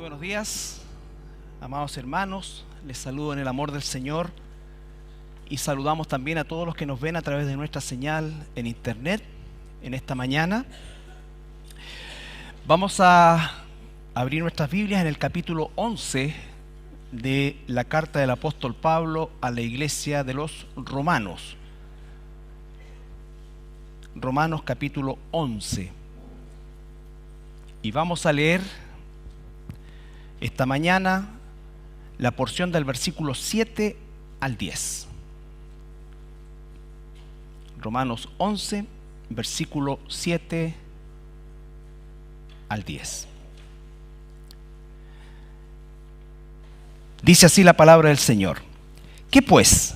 buenos días, amados hermanos. Les saludo en el amor del Señor y saludamos también a todos los que nos ven a través de nuestra señal en internet en esta mañana. Vamos a abrir nuestras Biblias en el capítulo 11 de la carta del apóstol Pablo a la iglesia de los Romanos. Romanos capítulo 11. Y vamos a leer esta mañana la porción del versículo 7 al 10. Romanos 11, versículo 7 al 10. Dice así la palabra del Señor. ¿Qué pues?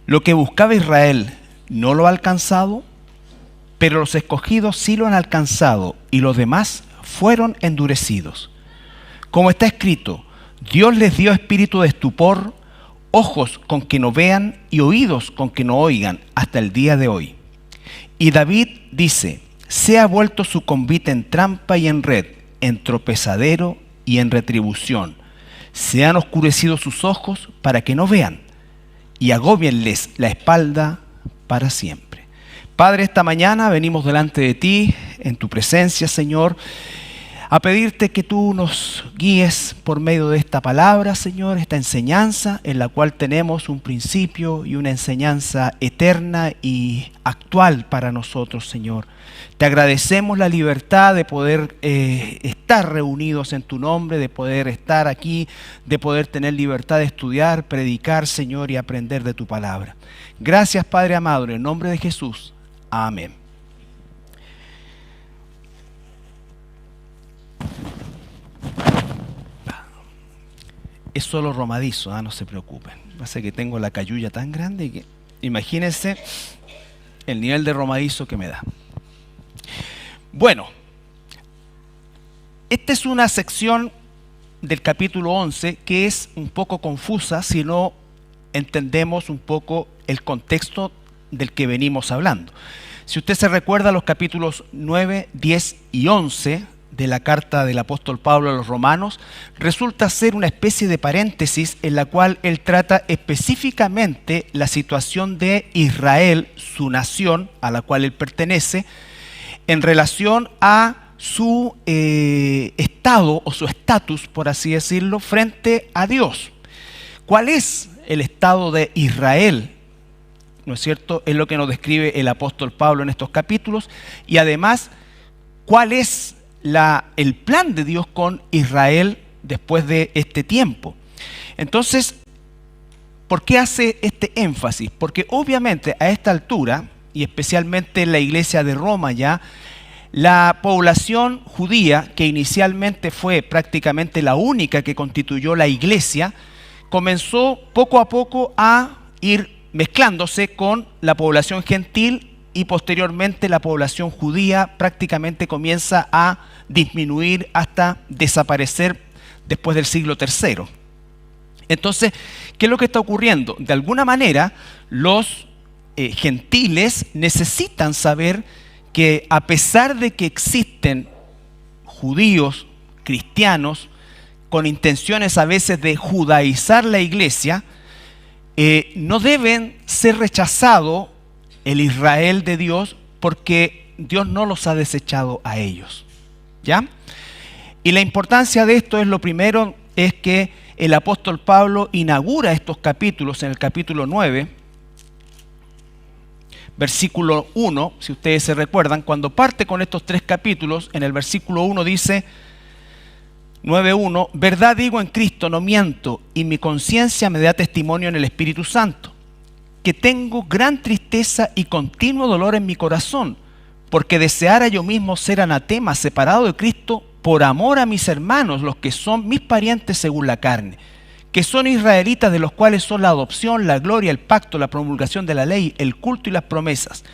¿Lo que buscaba Israel no lo ha alcanzado? Pero los escogidos sí lo han alcanzado y los demás fueron endurecidos. Como está escrito, Dios les dio espíritu de estupor, ojos con que no vean y oídos con que no oigan hasta el día de hoy. Y David dice, se ha vuelto su convite en trampa y en red, en tropezadero y en retribución. Se han oscurecido sus ojos para que no vean y agóbienles la espalda para siempre. Padre, esta mañana venimos delante de ti, en tu presencia, Señor, a pedirte que tú nos guíes por medio de esta palabra, Señor, esta enseñanza en la cual tenemos un principio y una enseñanza eterna y actual para nosotros, Señor. Te agradecemos la libertad de poder estar reunidos en tu nombre, de poder estar aquí, de poder tener libertad de estudiar, predicar, Señor, y aprender de tu palabra. Gracias, Padre amado, en el nombre de Jesús. Amén. Es solo romadizo, no se preocupen. Pasa que tengo la cayuya tan grande que imagínense el nivel de romadizo que me da. Bueno, esta es una sección del capítulo 11 que es un poco confusa si no entendemos un poco el contexto del que venimos hablando. Si usted se recuerda, los capítulos 9, 10 y 11 de la carta del apóstol Pablo a los Romanos resulta ser una especie de paréntesis en la cual él trata específicamente la situación de Israel, su nación a la cual él pertenece, en relación a su estado o su estatus, por así decirlo, frente a Dios. ¿Cuál es el estado de Israel? ¿No es cierto? Es lo que nos describe el apóstol Pablo en estos capítulos. Y además, ¿cuál es el plan de Dios con Israel después de este tiempo? Entonces, ¿por qué hace este énfasis? Porque obviamente a esta altura, y especialmente en la iglesia de Roma ya, la población judía, que inicialmente fue prácticamente la única que constituyó la iglesia, comenzó poco a poco a ir mezclándose con la población gentil y posteriormente la población judía prácticamente comienza a disminuir hasta desaparecer después del siglo III. Entonces, ¿qué es lo que está ocurriendo? De alguna manera, los gentiles necesitan saber que a pesar de que existen judíos, cristianos, con intenciones a veces de judaizar la iglesia, no deben ser rechazado el Israel de Dios porque Dios no los ha desechado a ellos. ¿Ya? Y la importancia de esto es, lo primero, es que el apóstol Pablo inaugura estos capítulos en el capítulo 9, versículo 1, si ustedes se recuerdan, cuando parte con estos tres capítulos, en el versículo 1 dice, 9:1, verdad digo en Cristo, no miento, y mi conciencia me da testimonio en el Espíritu Santo, que tengo gran tristeza y continuo dolor en mi corazón, porque deseara yo mismo ser anatema, separado de Cristo, por amor a mis hermanos, los que son mis parientes según la carne, que son israelitas, de los cuales son la adopción, la gloria, el pacto, la promulgación de la ley, el culto y las promesas,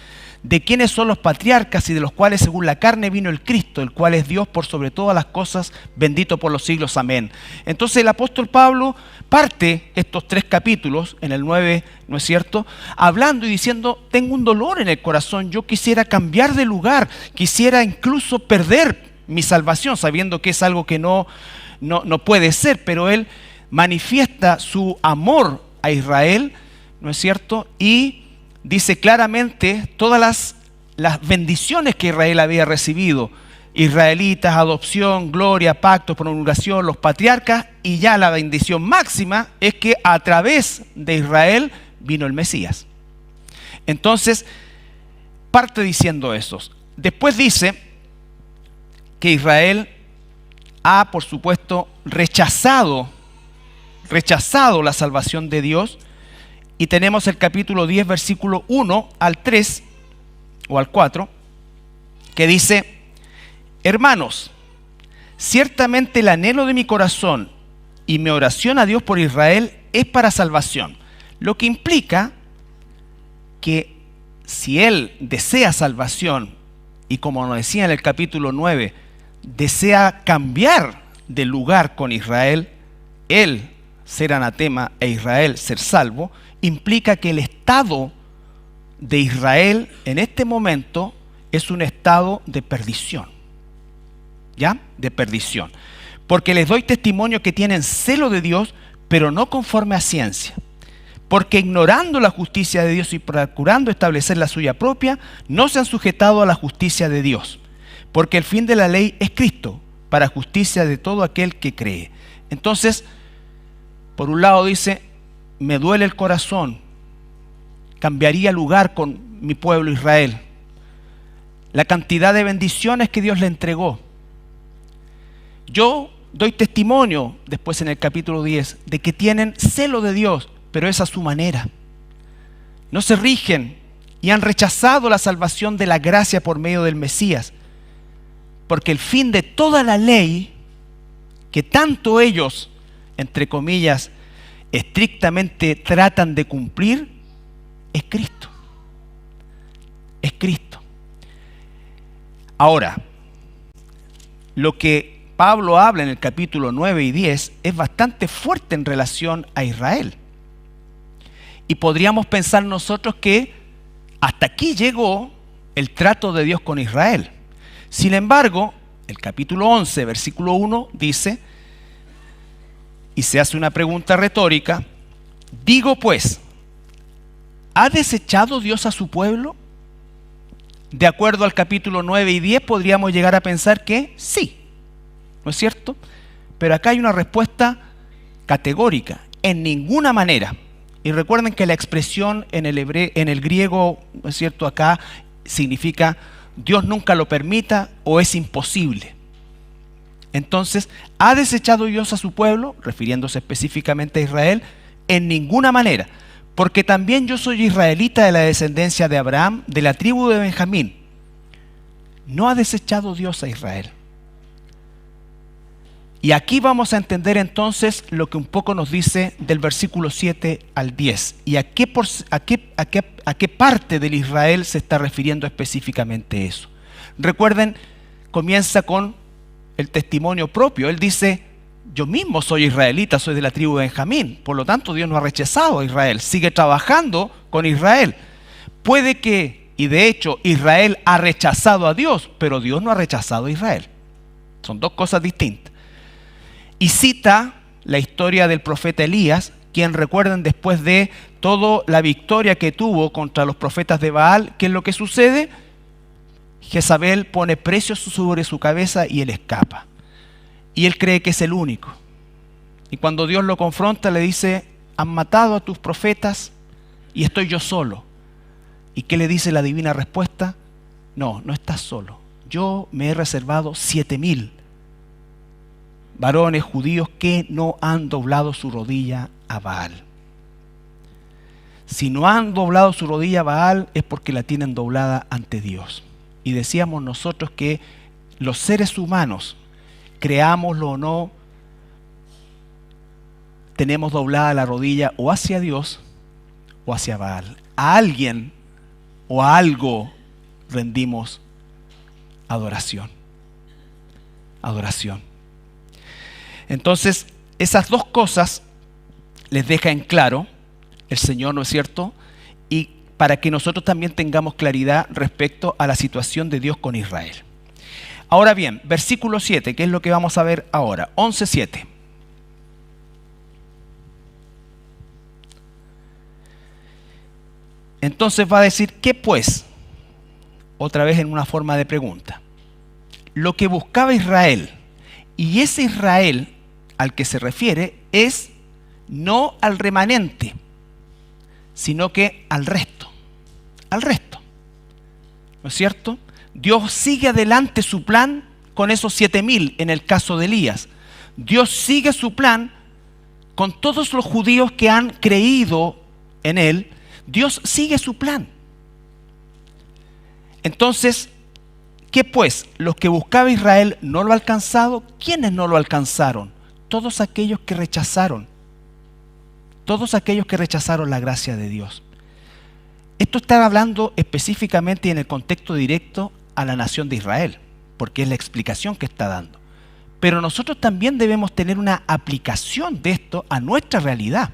de quienes son los patriarcas y de los cuales según la carne vino el Cristo, el cual es Dios por sobre todas las cosas, bendito por los siglos, amén. Entonces el apóstol Pablo parte estos tres capítulos, en el 9, ¿no es cierto?, hablando y diciendo, tengo un dolor en el corazón, yo quisiera cambiar de lugar, quisiera incluso perder mi salvación, sabiendo que es algo que no puede ser, pero Él manifiesta su amor a Israel, ¿no es cierto? Y dice claramente todas las bendiciones que Israel había recibido: israelitas, adopción, gloria, pacto, promulgación, los patriarcas, y ya la bendición máxima es que a través de Israel vino el Mesías. Entonces, parte diciendo eso. Después dice que Israel ha, por supuesto, rechazado la salvación de Dios, y tenemos el capítulo 10, versículo 1 al 3, o al 4, que dice: hermanos, ciertamente el anhelo de mi corazón y mi oración a Dios por Israel es para salvación. Lo que implica que si Él desea salvación, y como nos decía en el capítulo 9, desea cambiar de lugar con Israel, Él ser anatema e Israel ser salvo, implica que el estado de Israel en este momento es un estado de perdición. ¿Ya? De perdición. Porque les doy testimonio que tienen celo de Dios, pero no conforme a ciencia. Porque ignorando la justicia de Dios y procurando establecer la suya propia, no se han sujetado a la justicia de Dios. Porque el fin de la ley es Cristo, para justicia de todo aquel que cree. Entonces, por un lado dice: me duele el corazón, cambiaría lugar con mi pueblo Israel. La cantidad de bendiciones que Dios le entregó. Yo doy testimonio, después en el capítulo 10, de que tienen celo de Dios, pero es a su manera. No se rigen y han rechazado la salvación de la gracia por medio del Mesías. Porque el fin de toda la ley, que tanto ellos, entre comillas, estrictamente tratan de cumplir, es Cristo. Es Cristo. Ahora, lo que Pablo habla en el capítulo 9 y 10 es bastante fuerte en relación a Israel. Y podríamos pensar nosotros que hasta aquí llegó el trato de Dios con Israel. Sin embargo, el capítulo 11, versículo 1 dice, y se hace una pregunta retórica: digo pues, ¿ha desechado Dios a su pueblo? De acuerdo al capítulo 9 y 10 podríamos llegar a pensar que sí, ¿no es cierto? Pero acá hay una respuesta categórica: en ninguna manera. Y recuerden que la expresión en el griego, ¿no es cierto?, acá significa Dios nunca lo permita o es imposible. Entonces, ¿ha desechado Dios a su pueblo? Refiriéndose específicamente a Israel, en ninguna manera. Porque también yo soy israelita de la descendencia de Abraham, de la tribu de Benjamín. No ha desechado Dios a Israel. Y aquí vamos a entender entonces lo que un poco nos dice del versículo 7 al 10. Y a qué parte del Israel se está refiriendo específicamente eso. Recuerden, comienza con el testimonio propio. Él dice: yo mismo soy israelita, soy de la tribu de Benjamín. Por lo tanto, Dios no ha rechazado a Israel. Sigue trabajando con Israel. Puede que, y de hecho, Israel ha rechazado a Dios, pero Dios no ha rechazado a Israel. Son dos cosas distintas. Y cita la historia del profeta Elías, quien, recuerden, después de toda la victoria que tuvo contra los profetas de Baal, ¿qué es lo que sucede? Jezabel pone precio sobre su cabeza y él escapa. Y él cree que es el único. Y cuando Dios lo confronta, le dice: han matado a tus profetas y estoy yo solo. ¿Y qué le dice la divina respuesta? No, no estás solo. Yo me he reservado 7,000 varones judíos que no han doblado su rodilla a Baal. Si no han doblado su rodilla a Baal es porque la tienen doblada ante Dios. Y decíamos nosotros que los seres humanos, creámoslo o no, tenemos doblada la rodilla o hacia Dios o hacia Baal. A alguien o a algo rendimos adoración. Adoración. Entonces, esas dos cosas les deja en claro el Señor, ¿no es cierto? Y para que nosotros también tengamos claridad respecto a la situación de Dios con Israel. Ahora bien, versículo 7, que es lo que vamos a ver ahora, 11:7. Entonces va a decir, ¿qué pues? Otra vez en una forma de pregunta. Lo que buscaba Israel, y ese Israel al que se refiere es no al remanente, sino que al resto. Al resto. ¿No es cierto? Dios sigue adelante su plan con esos 7,000 en el caso de Elías. Dios sigue su plan con todos los judíos que han creído en él. Dios sigue su plan. Entonces, ¿qué pues? Los que buscaba Israel no lo ha alcanzado. ¿Quiénes no lo alcanzaron? Todos aquellos que rechazaron. Todos aquellos que rechazaron la gracia de Dios. Esto está hablando específicamente y en el contexto directo a la nación de Israel, porque es la explicación que está dando. Pero nosotros también debemos tener una aplicación de esto a nuestra realidad.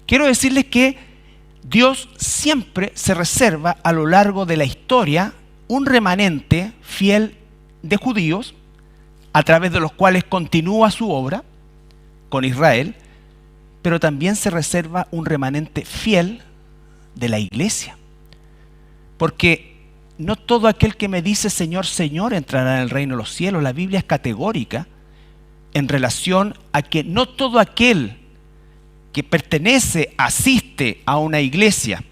Quiero decirles que Dios siempre se reserva a lo largo de la historia un remanente fiel de judíos, a través de los cuales continúa su obra con Israel, pero también se reserva un remanente fiel de la iglesia. Porque no todo aquel que me dice Señor, Señor entrará en el reino de los cielos. La Biblia es categórica en relación a que no todo aquel que pertenece, asiste a una iglesia,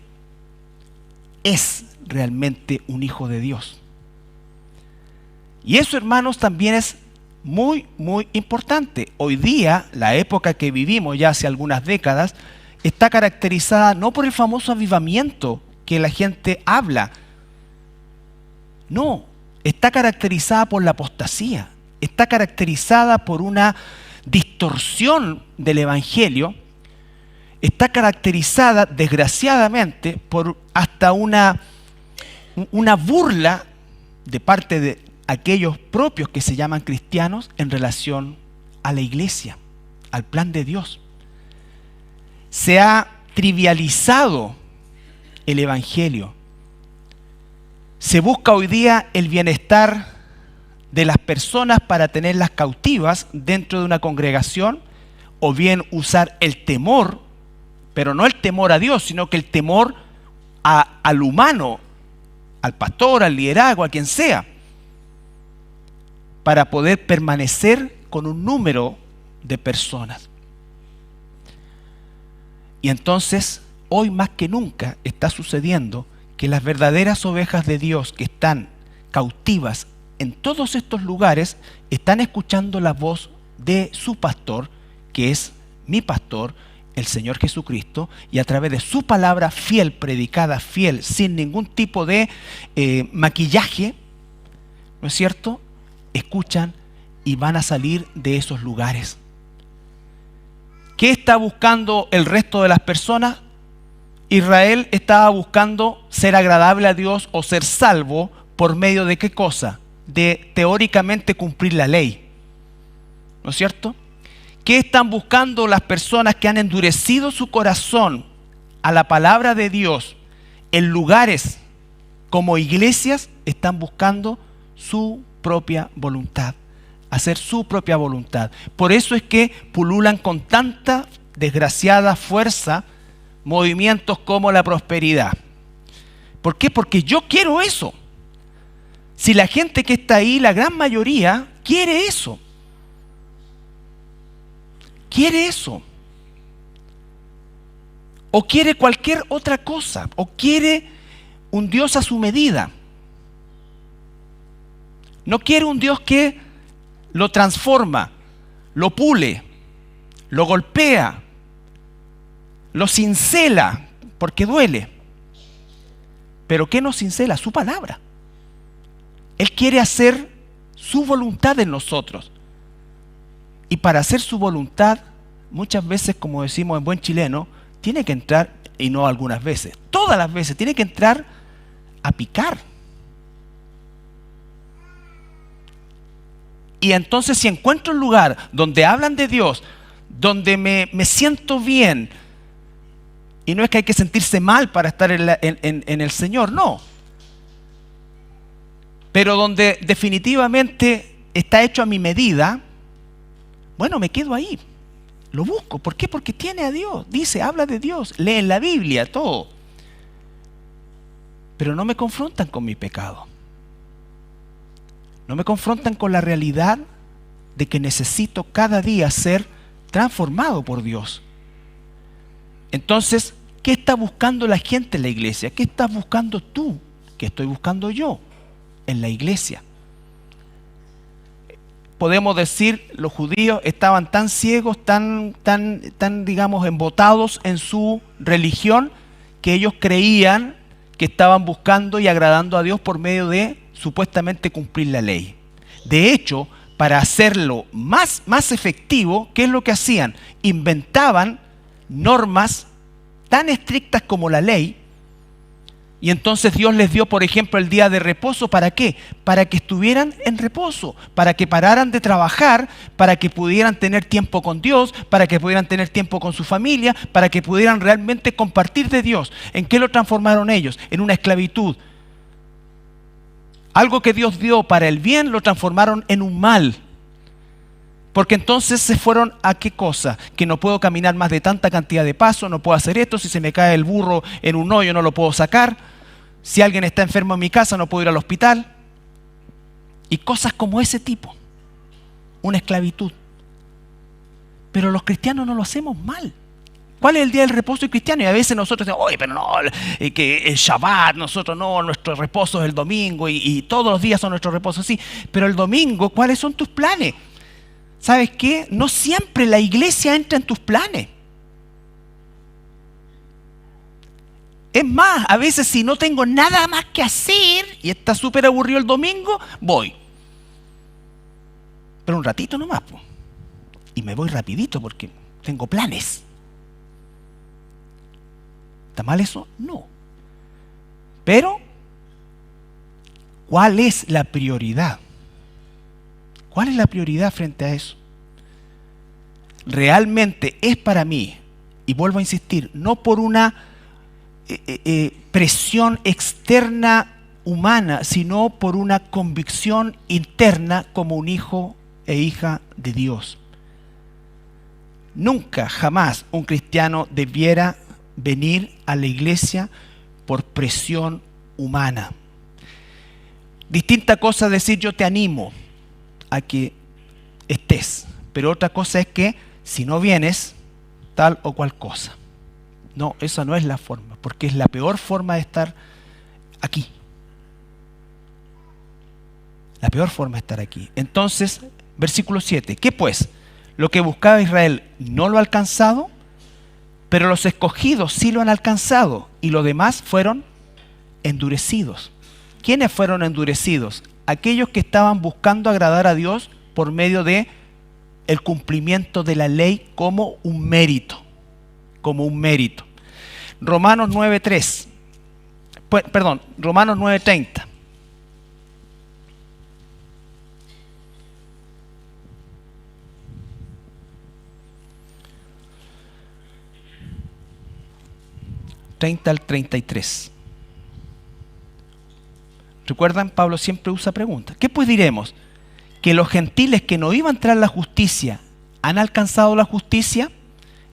es realmente un hijo de Dios. Y eso, hermanos, también es muy, muy importante. Hoy día, la época que vivimos ya hace algunas décadas, está caracterizada no por el famoso avivamiento que la gente habla. No, está caracterizada por la apostasía. Está caracterizada por una distorsión del evangelio. Está caracterizada, desgraciadamente, por hasta una burla de parte de aquellos propios que se llaman cristianos en relación a la iglesia, al plan de Dios. Se ha trivializado el evangelio. Se busca hoy día el bienestar de las personas para tenerlas cautivas dentro de una congregación, o bien usar el temor, pero no el temor a Dios, sino que el temor al humano, al pastor, al liderazgo, a quien sea, para poder permanecer con un número de personas. Y entonces, hoy más que nunca está sucediendo que las verdaderas ovejas de Dios que están cautivas en todos estos lugares, están escuchando la voz de su pastor, que es mi pastor, el Señor Jesucristo, y a través de su palabra fiel, predicada fiel, sin ningún tipo de maquillaje, ¿no es cierto?, escuchan y van a salir de esos lugares. ¿Qué está buscando el resto de las personas? Israel estaba buscando ser agradable a Dios o ser salvo por medio de ¿qué cosa? De teóricamente cumplir la ley, ¿no es cierto? ¿Qué están buscando las personas que han endurecido su corazón a la palabra de Dios en lugares como iglesias? Están buscando su propia voluntad, hacer su propia voluntad. Por eso es que pululan con tanta desgraciada fuerza movimientos como la prosperidad. ¿Por qué? Porque yo quiero eso. Si la gente que está ahí, la gran mayoría, quiere eso. Quiere eso. O quiere cualquier otra cosa. O quiere un Dios a su medida. No quiere un Dios que lo transforma, lo pule, lo golpea, lo cincela, porque duele. Pero ¿qué nos cincela? Su palabra. Él quiere hacer su voluntad en nosotros. Y para hacer su voluntad, muchas veces, como decimos en buen chileno, tiene que entrar, y no algunas veces, todas las veces, tiene que entrar a picar. Y entonces, si encuentro un lugar donde hablan de Dios, donde me siento bien, y no es que hay que sentirse mal para estar en el Señor, no. Pero donde definitivamente está hecho a mi medida, bueno, me quedo ahí. Lo busco. ¿Por qué? Porque tiene a Dios. Dice, habla de Dios, lee en la Biblia, todo. Pero no me confrontan con mi pecado. No me confrontan con la realidad de que necesito cada día ser transformado por Dios. Entonces, ¿qué está buscando la gente en la iglesia? ¿Qué estás buscando tú? ¿Qué estoy buscando yo en la iglesia? Podemos decir, los judíos estaban tan ciegos, tan, digamos, embotados en su religión, que ellos creían que estaban buscando y agradando a Dios por medio de supuestamente cumplir la ley. De hecho, para hacerlo más efectivo, ¿qué es lo que hacían? Inventaban normas tan estrictas como la ley, y entonces Dios les dio, por ejemplo, el día de reposo. ¿Para qué? Para que estuvieran en reposo, para que pararan de trabajar, para que pudieran tener tiempo con Dios, para que pudieran tener tiempo con su familia, para que pudieran realmente compartir de Dios. ¿En qué lo transformaron ellos? En una esclavitud. Algo que Dios dio para el bien lo transformaron en un mal. Porque entonces se fueron a qué cosa, que no puedo caminar más de tanta cantidad de pasos, no puedo hacer esto, si se me cae el burro en un hoyo no lo puedo sacar, si alguien está enfermo en mi casa no puedo ir al hospital, y cosas como ese tipo, una esclavitud. Pero los cristianos no lo hacemos mal. ¿Cuál es el día del reposo cristiano? Y a veces nosotros decimos, oye, pero no, que el Shabbat, nosotros no, nuestro reposo es el domingo, y todos los días son nuestros reposos, sí, pero el domingo, ¿cuáles son tus planes? ¿Sabes qué? No siempre la iglesia entra en tus planes. Es más, a veces si no tengo nada más que hacer y está súper aburrido el domingo, voy. Pero un ratito nomás, po. Y me voy rapidito porque tengo planes. ¿Está mal eso? No. Pero, ¿cuál es la prioridad? ¿Cuál es la prioridad frente a eso? Realmente es para mí, y vuelvo a insistir, no por una presión externa humana, sino por una convicción interna como un hijo e hija de Dios. Nunca, jamás un cristiano debiera venir a la iglesia por presión humana. Distinta cosa decir yo te animo a que estés, pero otra cosa es que si no vienes, tal o cual cosa. No, esa no es la forma, porque es la peor forma de estar aquí. La peor forma de estar aquí. Entonces, versículo 7, ¿qué pues? Lo que buscaba Israel no lo ha alcanzado, pero los escogidos sí lo han alcanzado, y los demás fueron endurecidos. ¿Quiénes fueron endurecidos? Aquellos que estaban buscando agradar a Dios por medio de el cumplimiento de la ley como un mérito. Como un mérito. Romanos 9:3. Romanos 9:30. Al 33. ¿Recuerdan? Pablo siempre usa preguntas. ¿Qué pues diremos? ¿Que los gentiles que no iban a entrar en la justicia han alcanzado la justicia?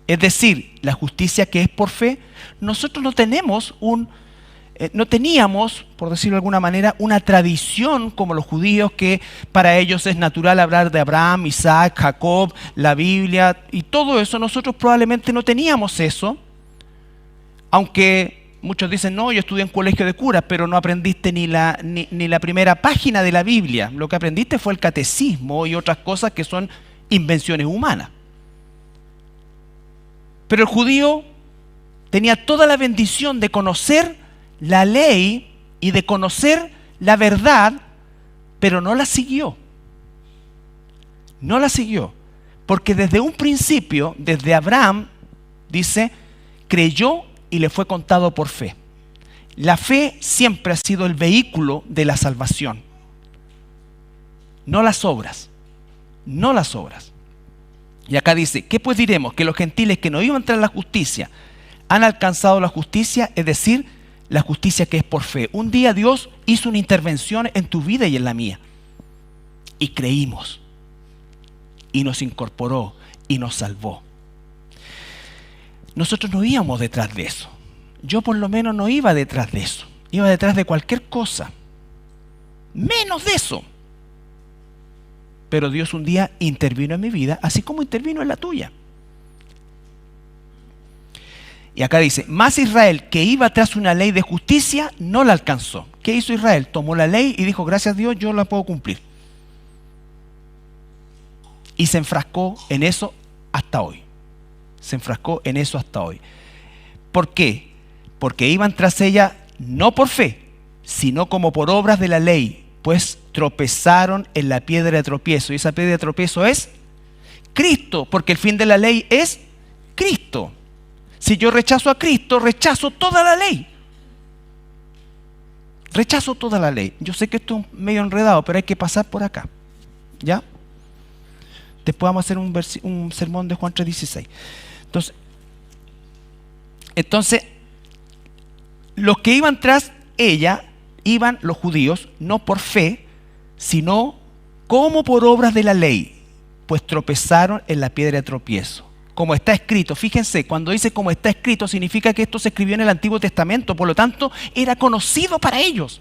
Es decir, la justicia que es por fe. Nosotros no teníamos, por decirlo de alguna manera, una tradición como los judíos, que para ellos es natural hablar de Abraham, Isaac, Jacob, la Biblia y todo eso. Nosotros probablemente no teníamos eso. Aunque muchos dicen, no, yo estudié en colegio de curas, pero no aprendiste ni la primera página de la Biblia. Lo que aprendiste fue el catecismo y otras cosas que son invenciones humanas. Pero el judío tenía toda la bendición de conocer la ley y de conocer la verdad, pero no la siguió. No la siguió. Porque desde un principio, desde Abraham, dice, creyó y le fue contado por fe. La fe siempre ha sido el vehículo de la salvación. No las obras. No las obras. Y acá dice, ¿qué pues diremos? Que los gentiles que no iban a entrar en la justicia han alcanzado la justicia, es decir, la justicia que es por fe. Un día Dios hizo una intervención en tu vida y en la mía. Y creímos. Y nos incorporó y nos salvó. Nosotros no íbamos detrás de eso. Yo por lo menos no iba detrás de eso. Iba detrás de cualquier cosa. Menos de eso. Pero Dios un día intervino en mi vida, así como intervino en la tuya. Y acá dice, mas Israel, que iba tras una ley de justicia, no la alcanzó. ¿Qué hizo Israel? Tomó la ley y dijo, gracias a Dios, yo la puedo cumplir. Y se enfrascó en eso hasta hoy. Se enfrascó en eso hasta hoy. ¿Por qué? Porque iban tras ella no por fe, sino como por obras de la ley, pues tropezaron en la piedra de tropiezo. Y esa piedra de tropiezo es Cristo, porque el fin de la ley es Cristo. Si yo rechazo a Cristo, rechazo toda la ley. Rechazo toda la ley. Yo sé que esto es medio enredado, pero hay que pasar por acá. ¿Ya? Después vamos a hacer un sermón de Juan 3:16. Entonces, los que iban tras ella, iban los judíos, no por fe, sino como por obras de la ley, pues tropezaron en la piedra de tropiezo. Como está escrito, fíjense, cuando dice como está escrito, significa que esto se escribió en el Antiguo Testamento, por lo tanto, era conocido para ellos.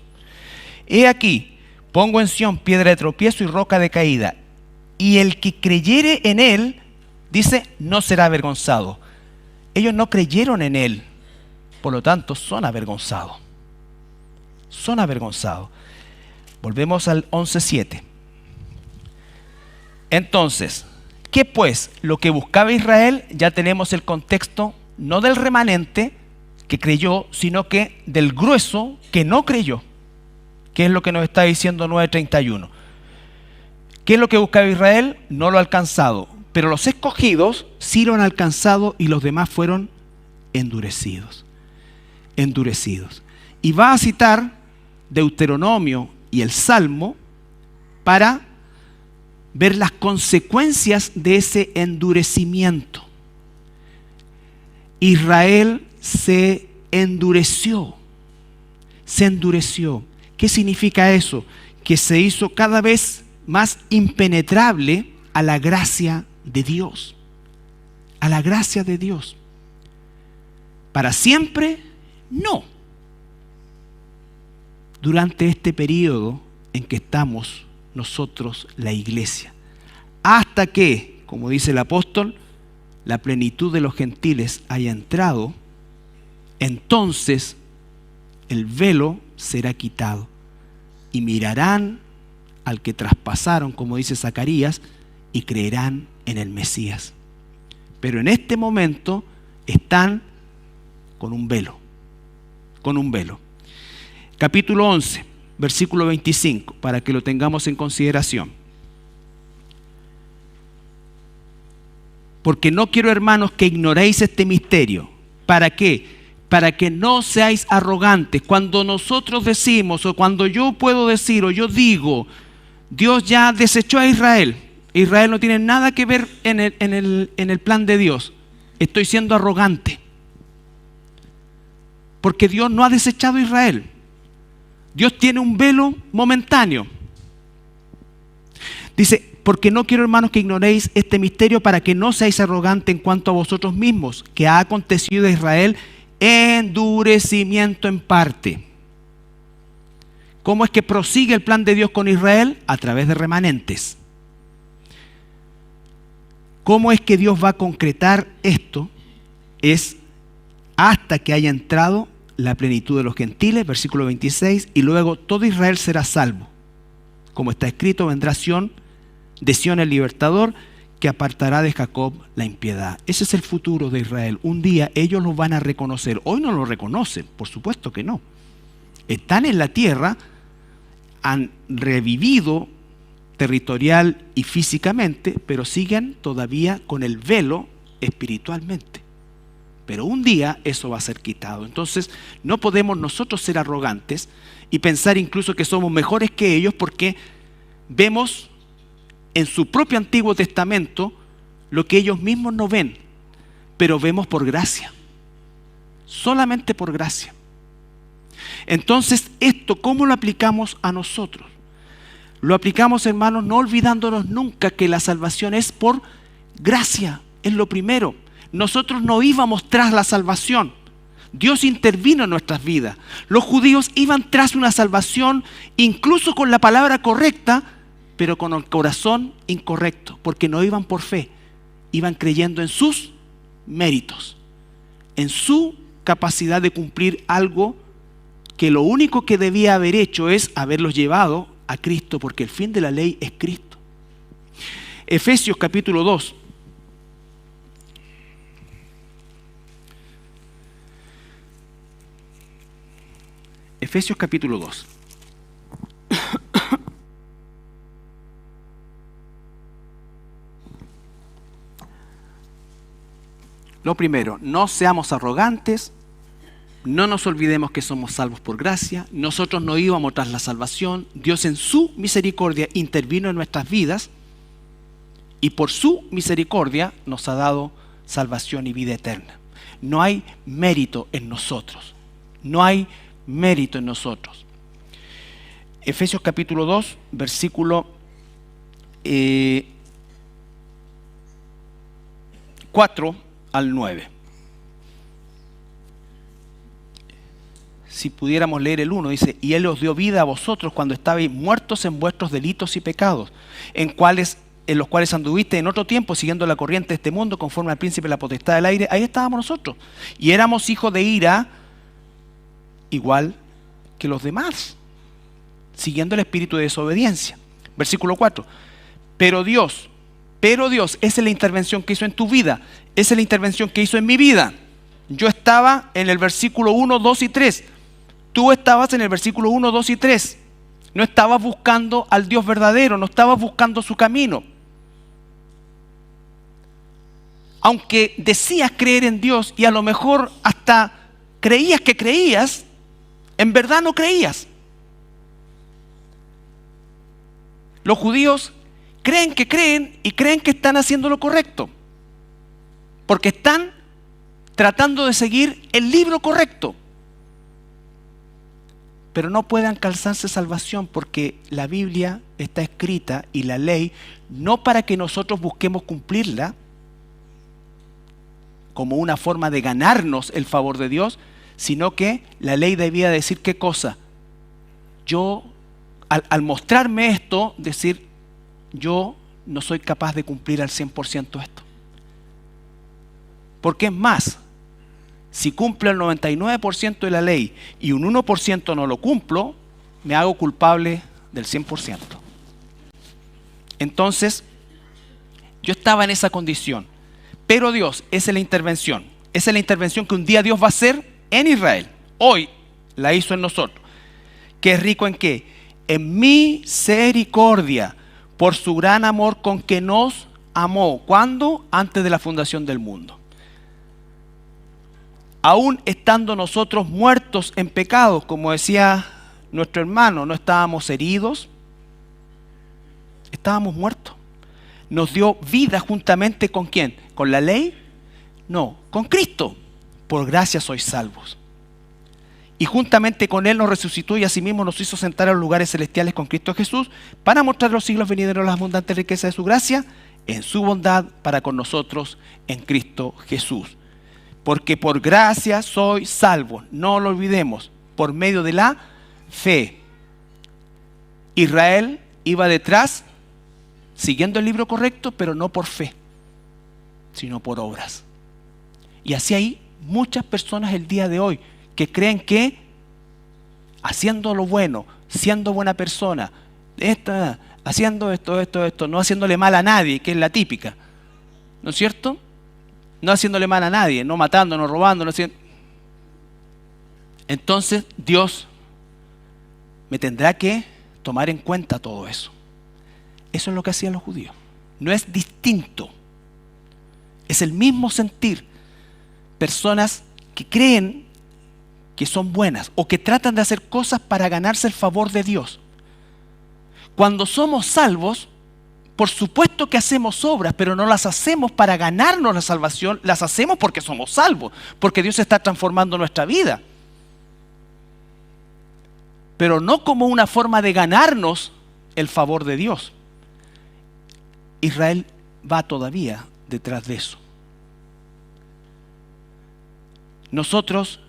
He aquí, pongo en Sión piedra de tropiezo y roca de caída, y el que creyere en él, dice, no será avergonzado. Ellos no creyeron en él, por lo tanto, son avergonzados. Son avergonzados. Volvemos al 11:7. Entonces, ¿qué pues? Lo que buscaba Israel, ya tenemos el contexto, no del remanente que creyó, sino que del grueso que no creyó. ¿Qué es lo que nos está diciendo 9:31? ¿Qué es lo que buscaba Israel? No lo ha alcanzado. Pero los escogidos sí lo han alcanzado y los demás fueron endurecidos. Endurecidos. Y va a citar Deuteronomio y el Salmo para ver las consecuencias de ese endurecimiento. Israel se endureció. Se endureció. ¿Qué significa eso? Que se hizo cada vez más impenetrable a la gracia de Dios. A la gracia de Dios. ¿Para siempre? No. Durante este periodo en que estamos nosotros, la iglesia, hasta que, como dice el apóstol, la plenitud de los gentiles haya entrado, entonces el velo será quitado y mirarán al que traspasaron, como dice Zacarías, y creerán en el Mesías. Pero en este momento están con un velo, con un velo. Capítulo 11, versículo 25, para que lo tengamos en consideración. Porque no quiero, hermanos, que ignoréis este misterio. ¿Para qué? Para que no seáis arrogantes. Cuando nosotros decimos, o cuando yo puedo decir, o yo digo, Dios ya desechó a Israel. Israel no tiene nada que ver en el plan de Dios. Estoy siendo arrogante. Porque Dios no ha desechado a Israel. Dios tiene un velo momentáneo. Dice, porque no quiero, hermanos, que ignoréis este misterio para que no seáis arrogantes en cuanto a vosotros mismos, que ha acontecido a Israel endurecimiento en parte. ¿Cómo es que prosigue el plan de Dios con Israel? A través de remanentes. ¿Cómo es que Dios va a concretar esto? Es hasta que haya entrado la plenitud de los gentiles, versículo 26, y luego todo Israel será salvo. Como está escrito, vendrá de Sión el libertador, que apartará de Jacob la impiedad. Ese es el futuro de Israel. Un día ellos lo van a reconocer. Hoy no lo reconocen, por supuesto que no. Están en la tierra, han revivido territorial y físicamente, pero siguen todavía con el velo espiritualmente. Pero un día eso va a ser quitado. Entonces no podemos nosotros ser arrogantes y pensar incluso que somos mejores que ellos, porque vemos en su propio Antiguo Testamento lo que ellos mismos no ven, pero vemos por gracia, solamente por gracia. Entonces, esto, ¿cómo lo aplicamos a nosotros? Lo aplicamos, hermanos, no olvidándonos nunca que la salvación es por gracia, es lo primero. Nosotros no íbamos tras la salvación. Dios intervino en nuestras vidas. Los judíos iban tras una salvación, incluso con la palabra correcta, pero con el corazón incorrecto, porque no iban por fe, iban creyendo en sus méritos, en su capacidad de cumplir algo que lo único que debía haber hecho es haberlos llevado a Cristo, porque el fin de la ley es Cristo. Efesios capítulo 2. Efesios capítulo 2. Lo primero, no seamos arrogantes, no nos olvidemos que somos salvos por gracia, nosotros no íbamos tras la salvación, Dios en su misericordia intervino en nuestras vidas y por su misericordia nos ha dado salvación y vida eterna. No hay mérito en nosotros, no hay mérito en nosotros. Efesios capítulo 2, versículo 4 al 9. Si pudiéramos leer el 1, dice: y Él os dio vida a vosotros cuando estabais muertos en vuestros delitos y pecados, en los cuales anduviste en otro tiempo siguiendo la corriente de este mundo, conforme al príncipe de la potestad del aire. Ahí estábamos nosotros. Y éramos hijos de ira, igual que los demás, siguiendo el espíritu de desobediencia. Versículo 4. Pero Dios, esa es la intervención que hizo en tu vida, esa es la intervención que hizo en mi vida. Yo estaba en el versículo 1, 2 y 3. Tú estabas en el versículo 1, 2 y 3. No estabas buscando al Dios verdadero, no estabas buscando su camino. Aunque decías creer en Dios y a lo mejor hasta creías que creías, en verdad no creías. Los judíos creen que creen y creen que están haciendo lo correcto, porque están tratando de seguir el libro correcto, pero no pueden alcanzarse salvación porque la Biblia está escrita y la ley no para que nosotros busquemos cumplirla como una forma de ganarnos el favor de Dios, sino que la ley debía decir qué cosa. Yo, al mostrarme esto, decir: yo no soy capaz de cumplir al 100% esto. Porque es más, si cumplo el 99% de la ley y un 1% no lo cumplo, me hago culpable del 100%. Entonces, yo estaba en esa condición. Pero Dios, esa es la intervención. Esa es la intervención que un día Dios va a hacer en Israel. Hoy la hizo en nosotros. ¿Que es rico en qué? En misericordia, por su gran amor con que nos amó. ¿Cuándo? Antes de la fundación del mundo. Aún estando nosotros muertos en pecados, como decía nuestro hermano, no estábamos heridos, estábamos muertos. Nos dio vida juntamente ¿con quién? ¿Con la ley? No, con Cristo. Por gracia sois salvos. Y juntamente con Él nos resucitó y asimismo nos hizo sentar a los lugares celestiales con Cristo Jesús, para mostrar los siglos venideros las abundantes riquezas de su gracia, en su bondad para con nosotros en Cristo Jesús. Porque por gracia sois salvos, no lo olvidemos, por medio de la fe. Israel iba detrás, siguiendo el libro correcto, pero no por fe, sino por obras. Y así hay muchas personas el día de hoy que creen que haciendo lo bueno, siendo buena persona, haciendo esto, no haciéndole mal a nadie, que es la típica, ¿no es cierto? No haciéndole mal a nadie, no matando, no robando, no haciendo. Entonces Dios me tendrá que tomar en cuenta todo eso. Eso es lo que hacían los judíos. No es distinto. Es el mismo sentir. Personas que creen que son buenas o que tratan de hacer cosas para ganarse el favor de Dios. Cuando somos salvos, por supuesto que hacemos obras, pero no las hacemos para ganarnos la salvación, las hacemos porque somos salvos, porque Dios está transformando nuestra vida. pero no como una forma de ganarnos el favor de Dios. Israel va todavía detrás de eso. Nosotros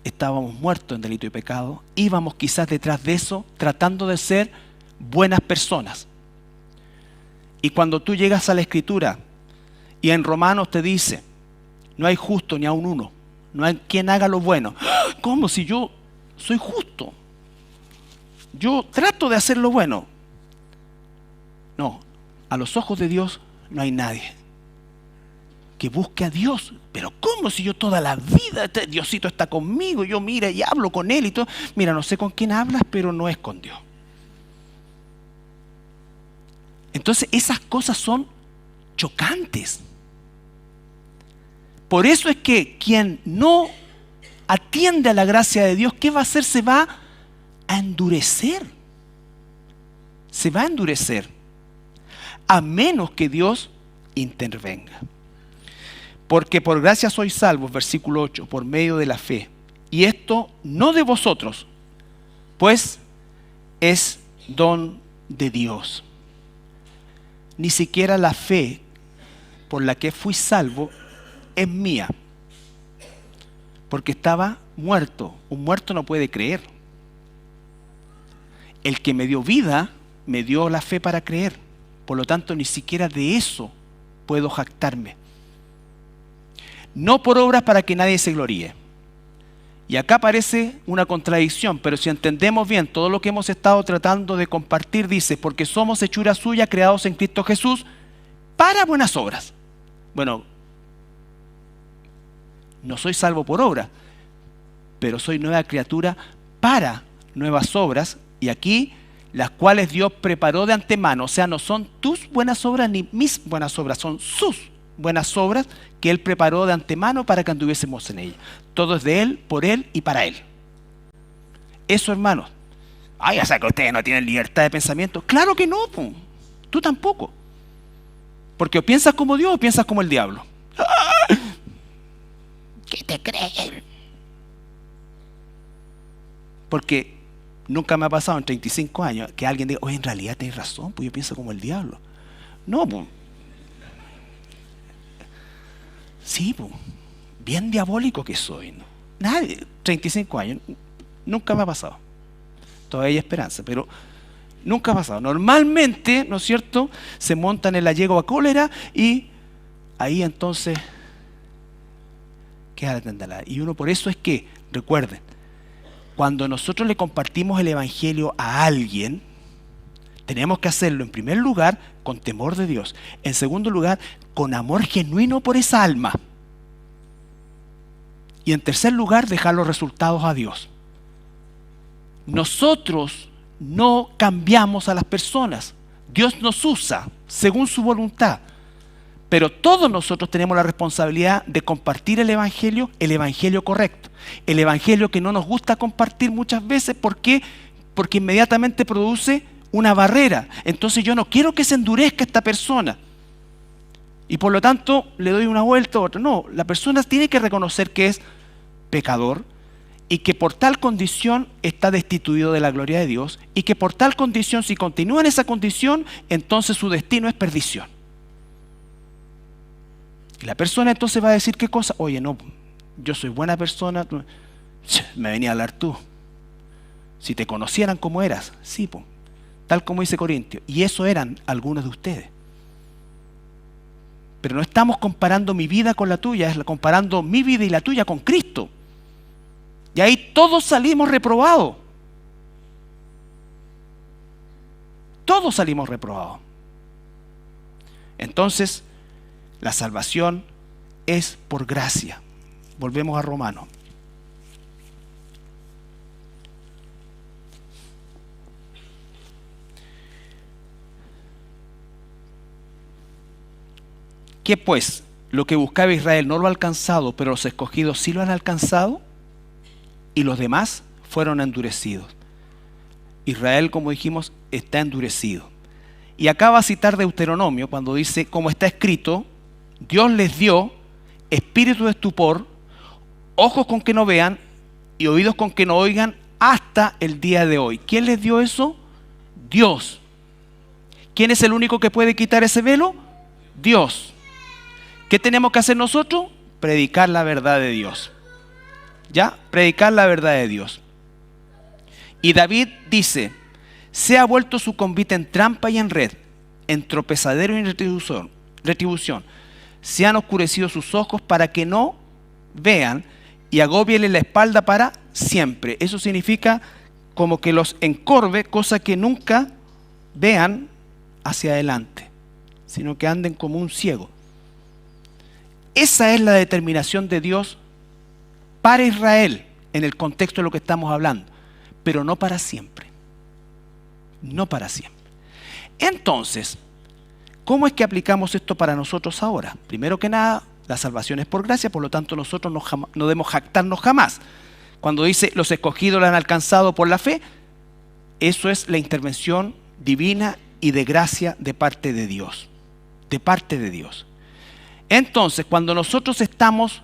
estábamos muertos en delito y pecado, íbamos quizás detrás de eso tratando de ser buenas personas. Y cuando tú llegas a la Escritura y en Romanos te dice, no hay justo ni aun uno, no hay quien haga lo bueno. ¿Cómo si yo soy justo? Yo trato de hacer lo bueno. No, a los ojos de Dios no hay nadie que busque a Dios. Pero ¿cómo si yo toda la vida, Diosito está conmigo, yo mira y hablo con Él y todo? Mira, no sé con quién hablas, pero no es con Dios. Entonces esas cosas son chocantes. Por eso es que quien no atiende a la gracia de Dios, ¿qué va a hacer? Se va a endurecer. Se va a endurecer. A menos que Dios intervenga. Porque por gracia sois salvos, versículo 8, por medio de la fe. Y esto no de vosotros, pues es don de Dios. Ni siquiera la fe por la que fui salvo es mía. Porque estaba muerto. Un muerto no puede creer. El que me dio vida, me dio la fe para creer. Por lo tanto, ni siquiera de eso puedo jactarme. No por obras para que nadie se gloríe. Y acá parece una contradicción, pero si entendemos bien todo lo que hemos estado tratando de compartir, dice, porque somos hechura suya, creados en Cristo Jesús, para buenas obras. Bueno, no soy salvo por obra, pero soy nueva criatura para nuevas obras, y aquí las cuales Dios preparó de antemano. O sea, no son tus buenas obras ni mis buenas obras, son sus buenas obras que Él preparó de antemano para que anduviésemos en ella. Todo es de Él, por Él y para Él. Eso, hermanos. Ay, o sea que ustedes no tienen libertad de pensamiento. Claro que no, po. Tú tampoco. Porque o piensas como Dios o piensas como el diablo. ¿Qué te creen? Porque nunca me ha pasado en 35 años que alguien diga, oye, en realidad tienes razón, pues yo pienso como el diablo. No, pues. Sí, pues, bien diabólico que soy, ¿no? Nadie, 35 años, nunca me ha pasado. Todavía hay esperanza, pero nunca ha pasado. Normalmente, ¿no es cierto?, se montan en la yegua cólera y ahí entonces queda la tendalada. Y uno por eso es que, recuerden, cuando nosotros le compartimos el evangelio a alguien, tenemos que hacerlo en primer lugar con temor de Dios. En segundo lugar, con amor genuino por esa alma. Y en tercer lugar, dejar los resultados a Dios. Nosotros no cambiamos a las personas. Dios nos usa según su voluntad. Pero todos nosotros tenemos la responsabilidad de compartir el evangelio correcto. El evangelio que no nos gusta compartir muchas veces. ¿Por qué? Porque inmediatamente produce una barrera. Entonces yo no quiero que se endurezca esta persona. Y por lo tanto le doy una vuelta a otra. No, la persona tiene que reconocer que es pecador y que por tal condición está destituido de la gloria de Dios y que por tal condición, si continúa en esa condición, entonces su destino es perdición. Y la persona entonces va a decir qué cosa. Oye, no, yo soy buena persona, me venía a hablar tú. Si te conocieran como eras, sí, pues. Tal como dice Corintios, y eso eran algunos de ustedes. Pero no estamos comparando mi vida con la tuya, es comparando mi vida y la tuya con Cristo. Y ahí todos salimos reprobados. Todos salimos reprobados. Entonces, la salvación es por gracia. Volvemos a Romanos. ¿Qué pues? Lo que buscaba Israel no lo ha alcanzado, pero los escogidos sí lo han alcanzado y los demás fueron endurecidos. Israel, como dijimos, está endurecido. Y acaba de citar Deuteronomio cuando dice, como está escrito, Dios les dio espíritu de estupor, ojos con que no vean y oídos con que no oigan, hasta el día de hoy. ¿Quién les dio eso? Dios. ¿Quién es el único que puede quitar ese velo? Dios. ¿Qué tenemos que hacer nosotros? Predicar la verdad de Dios. ¿Ya? Predicar la verdad de Dios. Y David dice, se ha vuelto su convite en trampa y en red, en tropezadero y en retribución. Se han oscurecido sus ojos para que no vean y agóbiele la espalda para siempre. Eso significa como que los encorve, cosa que nunca vean hacia adelante, sino que anden como un ciego. Esa es la determinación de Dios para Israel en el contexto de lo que estamos hablando, pero no para siempre. No para siempre. Entonces, ¿cómo es que aplicamos esto para nosotros ahora? Primero que nada, la salvación es por gracia, por lo tanto nosotros no debemos jactarnos jamás. Cuando dice los escogidos la han alcanzado por la fe, eso es la intervención divina y de gracia de parte de Dios. De parte de Dios. Entonces, cuando nosotros estamos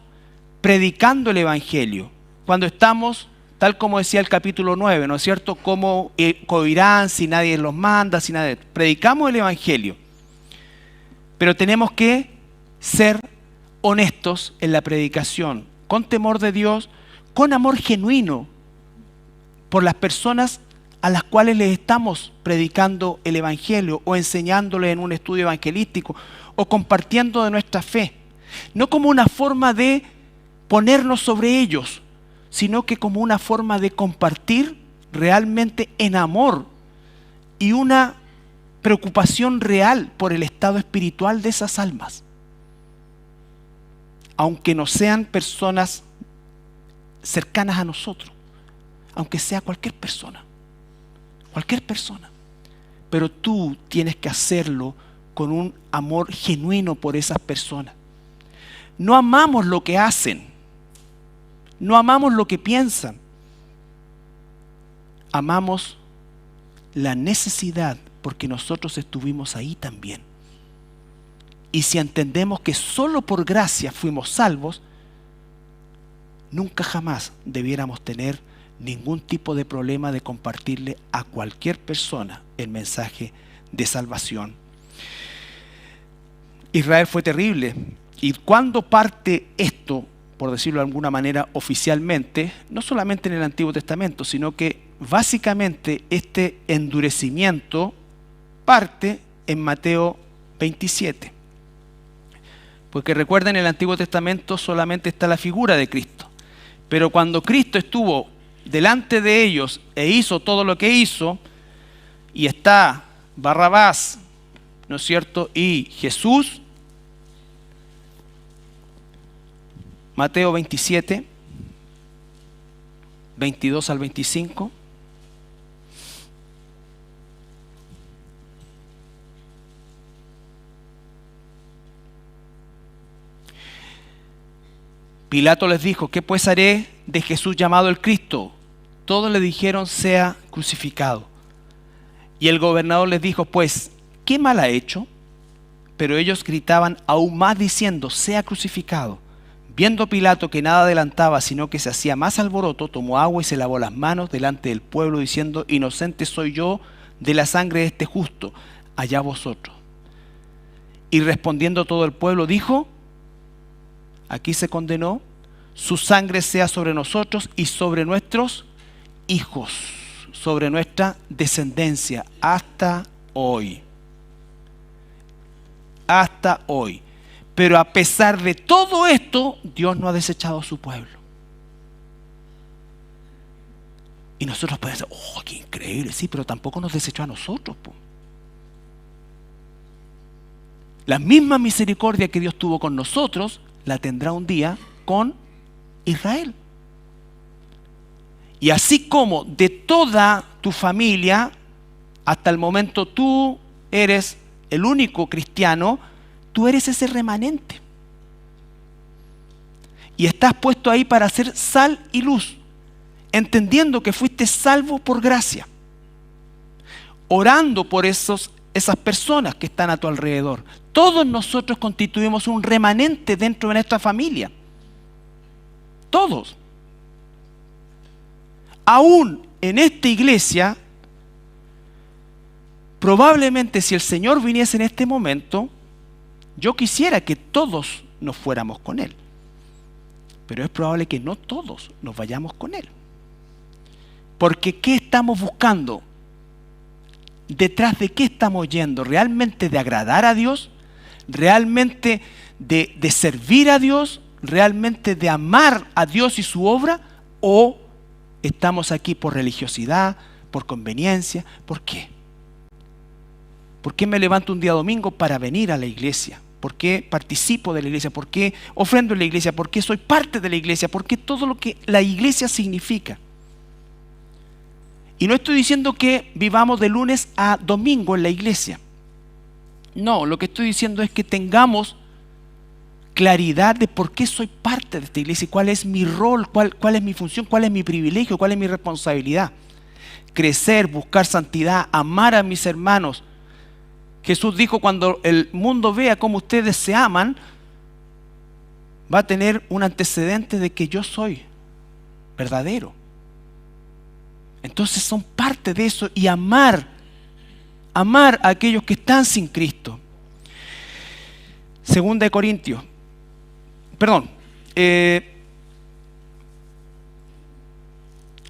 predicando el Evangelio, cuando estamos, tal como decía el capítulo 9, ¿no es cierto? ¿Cómo oirán si nadie los manda? Si nadie... Predicamos el Evangelio, pero tenemos que ser honestos en la predicación, con temor de Dios, con amor genuino por las personas a las cuales les estamos predicando el Evangelio o enseñándoles en un estudio evangelístico o compartiendo de nuestra fe. No como una forma de ponernos sobre ellos, sino que como una forma de compartir realmente en amor y una preocupación real por el estado espiritual de esas almas. Aunque no sean personas cercanas a nosotros, aunque sea cualquier persona, pero tú tienes que hacerlo con un amor genuino por esas personas. No amamos lo que hacen, no amamos lo que piensan, amamos la necesidad porque nosotros estuvimos ahí también. Y si entendemos que solo por gracia fuimos salvos, nunca jamás debiéramos tener ningún tipo de problema de compartirle a cualquier persona el mensaje de salvación. Israel fue terrible. Y cuando parte esto, por decirlo de alguna manera oficialmente, no solamente en el Antiguo Testamento, sino que básicamente este endurecimiento parte en Mateo 27. Porque recuerden, en el Antiguo Testamento solamente está la figura de Cristo. Pero cuando Cristo estuvo delante de ellos e hizo todo lo que hizo, y está Barrabás, ¿no es cierto?, y Jesús, Mateo 27, 22 al 25. Pilato les dijo, ¿qué pues haré de Jesús llamado el Cristo? Todos le dijeron, sea crucificado. Y el gobernador les dijo, pues, ¿qué mal ha hecho? Pero ellos gritaban aún más diciendo, sea crucificado. Viendo Pilato que nada adelantaba, sino que se hacía más alboroto, tomó agua y se lavó las manos delante del pueblo, diciendo, inocente soy yo de la sangre de este justo, allá vosotros. Y respondiendo todo el pueblo, dijo, aquí se condenó, su sangre sea sobre nosotros y sobre nuestros hijos, sobre nuestra descendencia, hasta hoy. Hasta hoy. Pero a pesar de todo esto, Dios no ha desechado a su pueblo. Y nosotros podemos decir, oh, qué increíble, sí, pero tampoco nos desechó a nosotros, po. La misma misericordia que Dios tuvo con nosotros, la tendrá un día con Israel. Y así como de toda tu familia, hasta el momento tú eres el único cristiano, tú eres ese remanente. Y estás puesto ahí para ser sal y luz, entendiendo que fuiste salvo por gracia, orando por esas personas que están a tu alrededor. Todos nosotros constituimos un remanente dentro de nuestra familia. Todos. aún en esta iglesia, probablemente si el Señor viniese en este momento, yo quisiera que todos nos fuéramos con Él. Pero es probable que no todos nos vayamos con Él. Porque ¿qué estamos buscando? ¿Detrás de qué estamos yendo? ¿Realmente de agradar a Dios? ¿Realmente de servir a Dios? ¿Realmente de amar a Dios y su obra? ¿O estamos aquí por religiosidad, por conveniencia? ¿Por qué? ¿Por qué me levanto un día domingo para venir a la iglesia? ¿Por qué participo de la iglesia? ¿Por qué ofrendo en la iglesia? ¿Por qué soy parte de la iglesia? ¿Por qué todo lo que la iglesia significa? Y no estoy diciendo que vivamos de lunes a domingo en la iglesia. No, lo que estoy diciendo es que tengamos claridad de por qué soy parte de esta iglesia, cuál es mi rol, cuál es mi función, cuál es mi privilegio, cuál es mi responsabilidad. Crecer, buscar santidad, amar a mis hermanos. Jesús dijo, cuando el mundo vea cómo ustedes se aman, va a tener un antecedente de que yo soy verdadero. Entonces son parte de eso y amar a aquellos que están sin Cristo. Segunda de Corintios,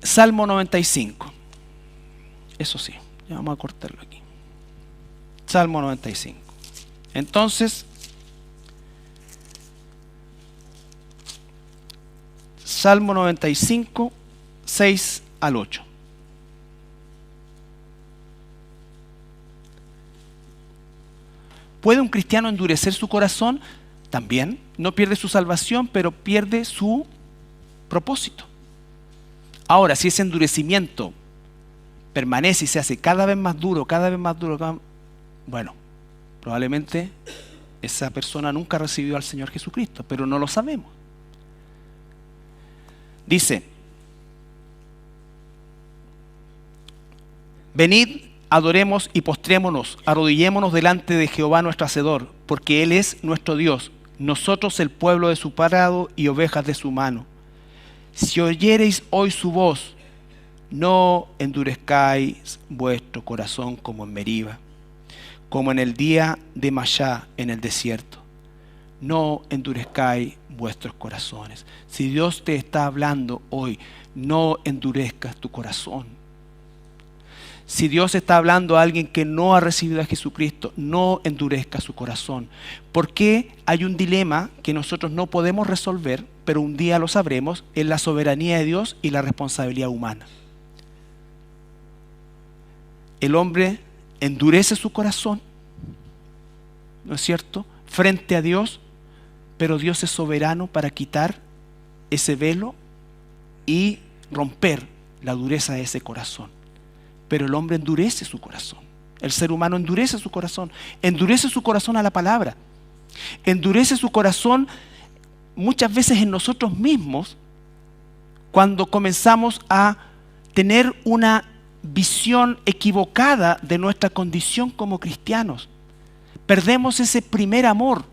Salmo 95. Eso sí, ya vamos a cortarlo aquí. Salmo 95. Entonces, Salmo 95, 6 al 8. ¿Puede un cristiano endurecer su corazón? También. No pierde su salvación, pero pierde su propósito. Ahora, si ese endurecimiento permanece y se hace cada vez más duro, bueno, probablemente esa persona nunca recibió al Señor Jesucristo, pero no lo sabemos. Dice, venid, adoremos y postrémonos, arrodillémonos delante de Jehová nuestro Hacedor, porque Él es nuestro Dios, nosotros el pueblo de su prado y ovejas de su mano. Si oyereis hoy su voz, no endurezcáis vuestro corazón como en Meriba, como en el día de Masá en el desierto. No endurezcáis vuestros corazones. Si Dios te está hablando hoy, no endurezcas tu corazón. Si Dios está hablando a alguien que no ha recibido a Jesucristo, no endurezca su corazón. Porque hay un dilema que nosotros no podemos resolver, pero un día lo sabremos, en la soberanía de Dios y la responsabilidad humana. El hombre endurece su corazón, ¿no es cierto?, frente a Dios, pero Dios es soberano para quitar ese velo y romper la dureza de ese corazón. Pero el hombre endurece su corazón. El ser humano endurece su corazón a la palabra, endurece su corazón muchas veces en nosotros mismos cuando comenzamos a tener una visión equivocada de nuestra condición como cristianos. Perdemos ese primer amor,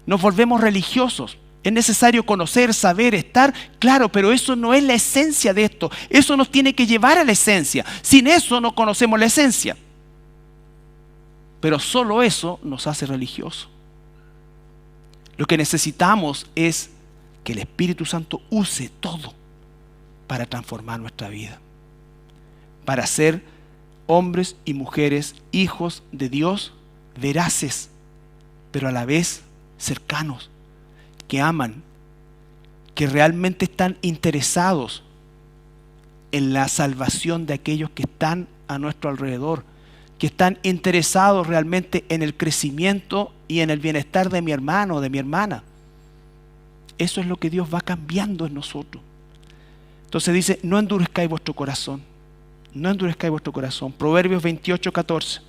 nos volvemos religiosos. Es necesario conocer, saber, estar, claro, pero eso no es la esencia de esto. Eso nos tiene que llevar a la esencia. Sin eso no conocemos la esencia. Pero solo eso nos hace religiosos. Lo que necesitamos es que el Espíritu Santo use todo para transformar nuestra vida, para ser hombres y mujeres, hijos de Dios, veraces, pero a la vez cercanos, que aman, que realmente están interesados en la salvación de aquellos que están a nuestro alrededor, que están interesados realmente en el crecimiento y en el bienestar de mi hermano o de mi hermana. Eso es lo que Dios va cambiando en nosotros. Entonces dice, no endurezcáis vuestro corazón, no endurezcáis vuestro corazón. Proverbios 28, 14.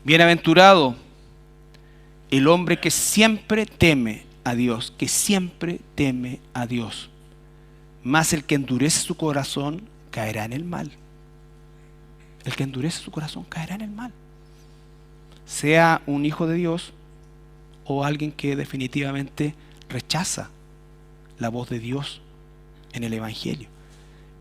Bienaventurado el hombre que siempre teme a Dios, que siempre teme a Dios. Mas el que endurece su corazón caerá en el mal. El que endurece su corazón caerá en el mal. Sea un hijo de Dios o alguien que definitivamente rechaza la voz de Dios en el Evangelio.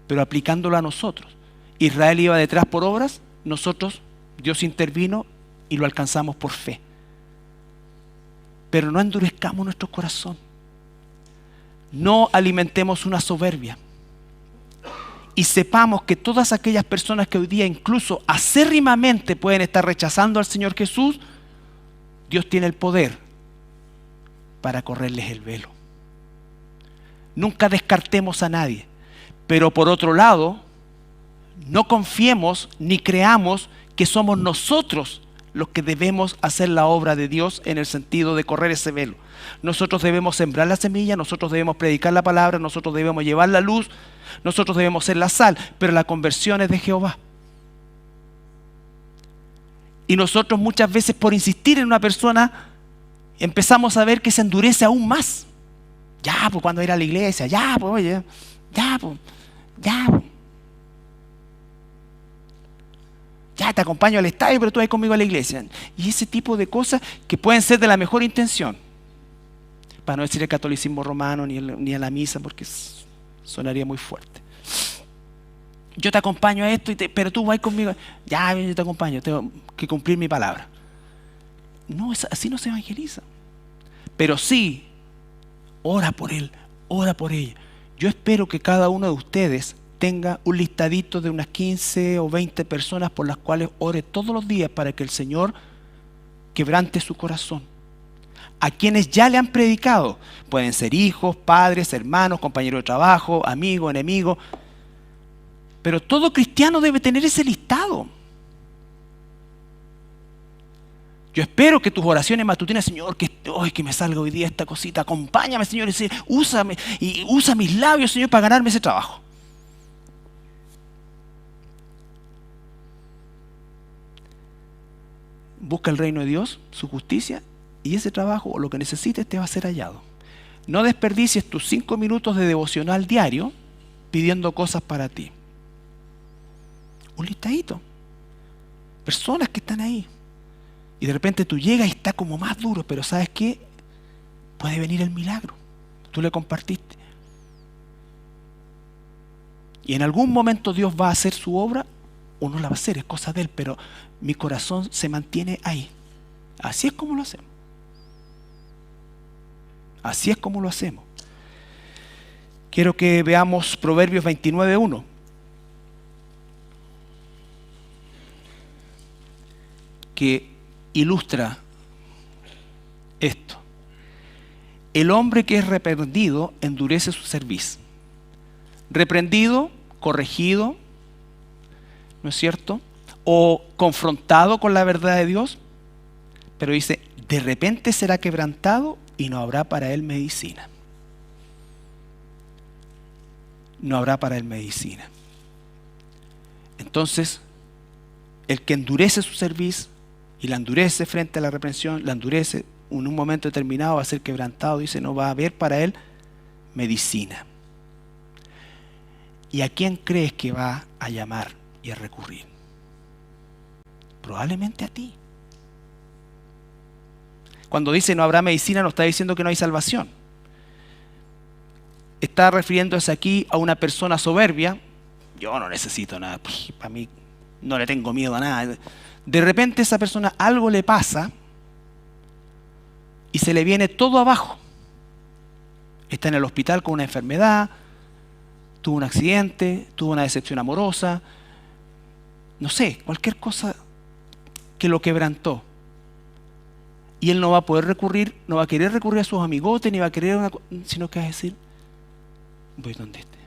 Pero aplicándolo a nosotros. Israel iba detrás por obras, nosotros, Dios intervino y lo alcanzamos por fe. Pero no endurezcamos nuestro corazón. No alimentemos una soberbia. Y sepamos que todas aquellas personas que hoy día incluso acérrimamente pueden estar rechazando al Señor Jesús, Dios tiene el poder para correrles el velo. Nunca descartemos a nadie. Pero por otro lado, no confiemos ni creamos que somos nosotros los que debemos hacer la obra de Dios en el sentido de correr ese velo. Nosotros debemos sembrar la semilla, nosotros debemos predicar la palabra, nosotros debemos llevar la luz, nosotros debemos ser la sal, pero la conversión es de Jehová. Y nosotros muchas veces por insistir en una persona empezamos a ver que se endurece aún más. Ya, pues cuando ir a la iglesia, ya, pues oye, ya, pues, ya, pues. Ya te acompaño al estadio, pero tú vas conmigo a la iglesia. Y ese tipo de cosas que pueden ser de la mejor intención. Para no decir el catolicismo romano ni a la misa, porque sonaría muy fuerte. Yo te acompaño a esto, pero tú vas conmigo. Ya, yo te acompaño, tengo que cumplir mi palabra. No, así no se evangeliza. Pero sí, ora por él, ora por ella. Yo espero que cada uno de ustedes tenga un listadito de unas 15 o 20 personas por las cuales ore todos los días para que el Señor quebrante su corazón. A quienes ya le han predicado, pueden ser hijos, padres, hermanos, compañeros de trabajo, amigos, enemigos, pero todo cristiano debe tener ese listado. Yo espero que tus oraciones matutinas, Señor, que me salga hoy día esta cosita, acompáñame, Señor, y úsame y usa mis labios, Señor, para ganarme ese trabajo. Busca el reino de Dios, su justicia, y ese trabajo o lo que necesites te va a ser hallado. No desperdicies tus 5 minutos de devocional diario pidiendo cosas para ti. Un listadito. Personas que están ahí. Y de repente tú llegas y está como más duro, pero ¿sabes qué? Puede venir el milagro. Tú le compartiste. Y en algún momento Dios va a hacer su obra o no la va a hacer, es cosa de Él, pero mi corazón se mantiene ahí. Así es como lo hacemos. Así es como lo hacemos. Quiero que veamos Proverbios 29:1. Que ilustra esto. El hombre que es reprendido endurece su cerviz. Reprendido, corregido, ¿no es cierto? O confrontado con la verdad de Dios, pero dice, de repente será quebrantado y no habrá para él medicina. No habrá para él medicina. Entonces, el que endurece su cerviz y la endurece frente a la reprensión, la endurece en un momento determinado, va a ser quebrantado, dice, no va a haber para él medicina. ¿Y a quién crees que va a llamar y a recurrir? Probablemente a ti. Cuando dice no habrá medicina, no está diciendo que no hay salvación. Está refiriéndose aquí a una persona soberbia. Yo no necesito nada, para mí no le tengo miedo a nada. De repente a esa persona algo le pasa y se le viene todo abajo. Está en el hospital con una enfermedad, tuvo un accidente, tuvo una decepción amorosa, no sé, cualquier cosa que lo quebrantó. Y él no va a poder recurrir, no va a querer recurrir a sus amigotes, ni va a querer sino que va a decir, voy donde esté,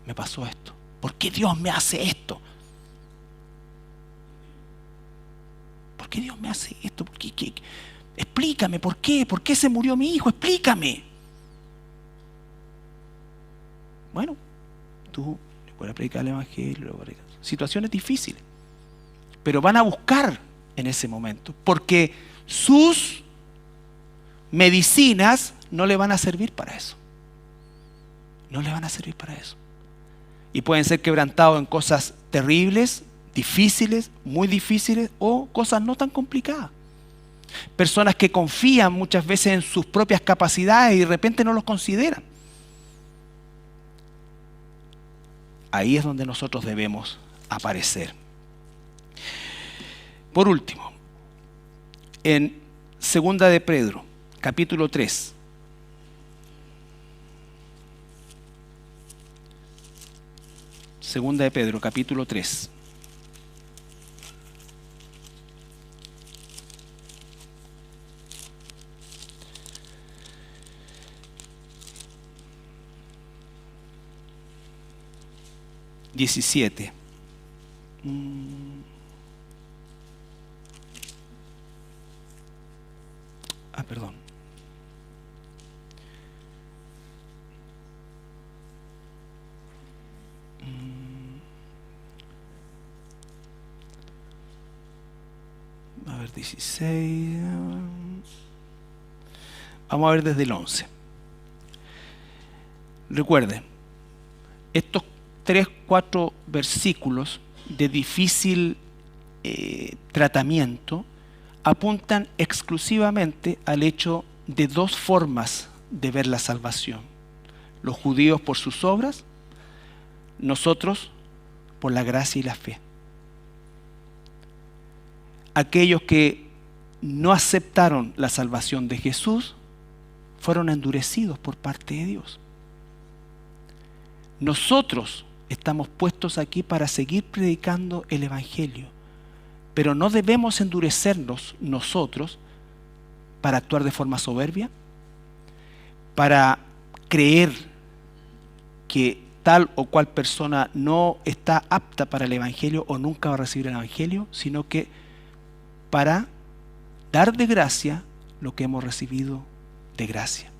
me pasó esto. ¿Por qué Dios me hace esto? ¿Por qué Dios me hace esto? ¿Por qué? Explícame, ¿por qué? ¿Por qué se murió mi hijo? Explícame. Bueno, tú le puedes predicar el evangelio, situaciones difíciles, pero van a buscar en ese momento, porque sus medicinas no le van a servir para eso. No le van a servir para eso. Y pueden ser quebrantados en cosas terribles, difíciles, muy difíciles, o cosas no tan complicadas. Personas que confían muchas veces en sus propias capacidades y de repente no los consideran. Ahí es donde nosotros debemos aparecer. Por último, en Segunda de Pedro, capítulo 3. Segunda de Pedro, capítulo 3. Diecisiete. Perdón. A ver, 16. Vamos a ver desde el 11. Recuerden, estos 3-4 versículos de difícil tratamiento apuntan exclusivamente al hecho de dos formas de ver la salvación. Los judíos por sus obras, nosotros por la gracia y la fe. Aquellos que no aceptaron la salvación de Jesús fueron endurecidos por parte de Dios. Nosotros estamos puestos aquí para seguir predicando el Evangelio, pero no debemos endurecernos nosotros para actuar de forma soberbia, para creer que tal o cual persona no está apta para el Evangelio o nunca va a recibir el Evangelio, sino que para dar de gracia lo que hemos recibido de gracia.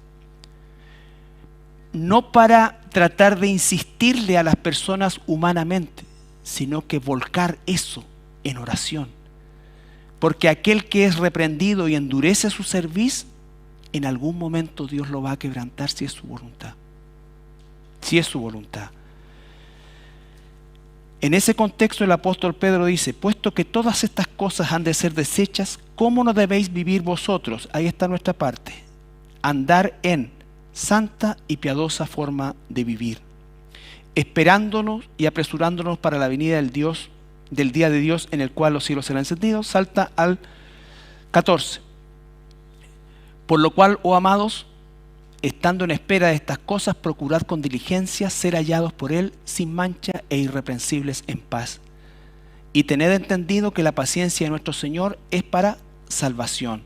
No para tratar de insistirle a las personas humanamente, sino que volcar eso en oración. Porque aquel que es reprendido y endurece su cerviz, en algún momento Dios lo va a quebrantar si es su voluntad. Si es su voluntad. En ese contexto el apóstol Pedro dice, puesto que todas estas cosas han de ser deshechas, ¿cómo no debéis vivir vosotros? Ahí está nuestra parte. Andar en santa y piadosa forma de vivir, esperándonos y apresurándonos para la venida del día de Dios en el cual los cielos serán encendidos. Salta al 14. Por lo cual, oh amados, estando en espera de estas cosas, procurad con diligencia ser hallados por Él sin mancha e irreprensibles en paz. Y tened entendido que la paciencia de nuestro Señor es para salvación,